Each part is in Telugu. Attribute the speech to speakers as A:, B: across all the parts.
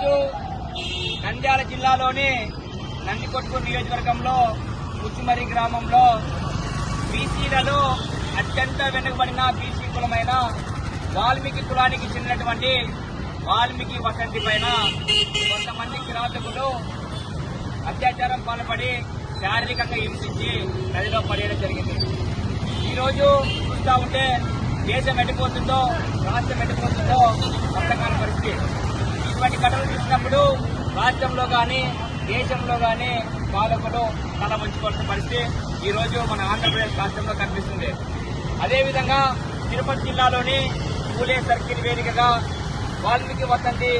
A: ఈరోజు నంద్యాల జిల్లాలోని నందికొట్కూరు నియోజకవర్గంలో ముచ్చిమరి గ్రామంలో బీసీలలో అత్యంత వెనుకబడిన బీసీ కులమైన వాల్మీకి కులానికి చెందినటువంటి వాల్మీకి వసంతి పైన కొంతమంది కిరాతకులు అత్యాచారం పాల్పడి శారీరకంగా హింసించి నదిలో పడేయడం జరిగింది. ఈరోజు చూస్తూ ఉంటే దేశం ఎట్టిపోతుందో, రాష్ట్రం ఎట్టిపోతుందో అర్థం కాని పరిస్థితి. ఇటువంటి ఘటనలు చూసినప్పుడు రాష్ట్రంలో కానీ దేశంలో కానీ పాలకులు తల వంచుకోవాల్సిన పరిస్థితి ఈరోజు మన ఆంధ్రప్రదేశ్ రాష్ట్రంలో కనిపిస్తుంది. అదేవిధంగా తిరుపతి జిల్లాలోని పూలే సర్కిల్ వేదికగా వాల్మీకి వసంతి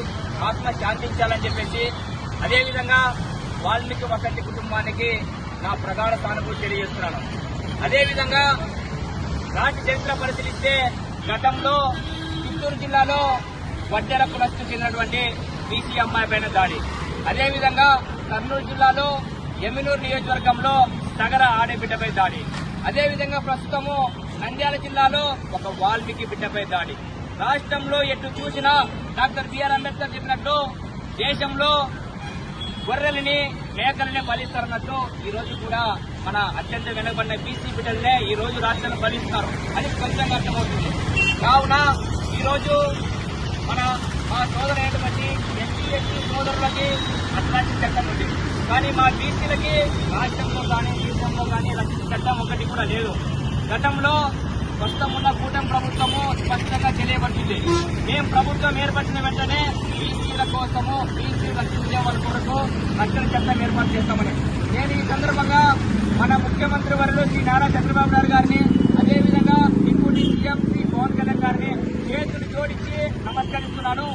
A: ఆత్మ శాంతించాలని చెప్పేసి, అదేవిధంగా వాల్మీకి వసంతి కుటుంబానికి నా ప్రగాఢ సానుభూతి తెలియజేస్తున్నాను. అదేవిధంగా రాష్ట్ర చరిత్ర పరిశీలిస్తే గతంలో చిత్తూరు జిల్లాలో వడ్డెర కులస్తుకు చెందినటువంటి బీసీ అమ్మాయి పైన దాడి, అదేవిధంగా కర్నూలు జిల్లాలో ఎమ్మినూరు నియోజకవర్గంలో సగర ఆడబిడ్డపై దాడి, అదేవిధంగా ప్రస్తుతము నంద్యాల జిల్లాలో ఒక వాల్మీకి బిడ్డపై దాడి. రాష్ట్రంలో ఎటు చూసినా డాక్టర్ బిఆర్ అంబేద్కర్ చెప్పినట్లు దేశంలో గొర్రెలని మేకలని బలిస్తారన్నట్టు ఈ రోజు కూడా మన అత్యంత వెనుకబడిన బీసీ బిడ్డలనే ఈ రోజు రాష్ట్రాన్ని బలిస్తారు అని స్పష్టంగా అర్థమవుతుంది. కావున ఈరోజు మా సోదరైనటువంటి ఎస్సీ సోదరులకి అట్లాంటి చట్టం ఉంది, కానీ మా బీసీలకి రాష్ట్రంలో కానీ దేశంలో కానీ రక్షణ చట్టం ఒకటి కూడా లేదు. గతంలో ప్రస్తుతం ఉన్న కూటమి ప్రభుత్వము స్పష్టంగా తెలియబడుతుంది. మేము ప్రభుత్వం ఏర్పడిన వెంటనే బీసీల కోసము బీసీ రక్షించే వాళ్ళ కొరకు రక్షణ చట్టం ఏర్పాటు చేస్తామని నేను ఈ సందర్భంగా మన ముఖ్యమంత్రి వర్యులు శ్రీ నారా చంద్రబాబు నాయుడు గారిని, అదేవిధంగా డిప్యూటీ సీఎం శ్రీ పవన్ కళ్యాణ్ గారిని చేతులు జోడించి నమస్కరిస్తున్నాను.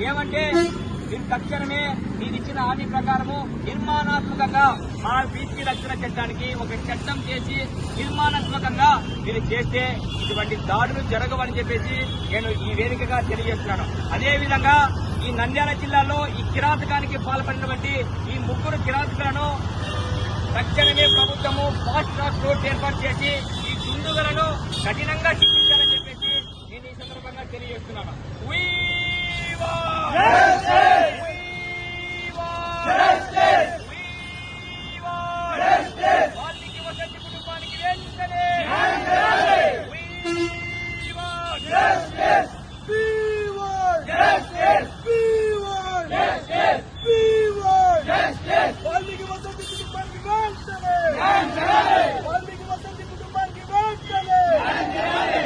A: ఏమంటే మీరు తక్షణమే మీరు ఇచ్చిన హామీ ప్రకారము నిర్మాణాత్మకంగా మా బీసీ రక్షణ చట్టానికి ఒక చట్టం చేసి నిర్మాణాత్మకంగా మీరు చేస్తే ఇటువంటి దాడులు జరగవని చెప్పేసి నేను ఈ వేదికగా తెలియజేస్తున్నాను. అదేవిధంగా ఈ నంద్యాల జిల్లాలో ఈ కిరాతకానికి పాల్పడినటువంటి ఈ ముగ్గురు కిరాతకులను తక్షణమే ప్రభుత్వము ఫాస్ట్ ట్రాక్ కోర్టు ఏర్పాటు చేసి ఈ దుండుగలను కఠినంగా శిక్షించాలని చెప్పేసి నేను ఈ సందర్భంగా తెలియజేస్తున్నాను. వాల్మీకి వసంతి కుటుంబానికి వెంటనే
B: వాల్మీకి వసంతి కుటుంబానికి వెంటనే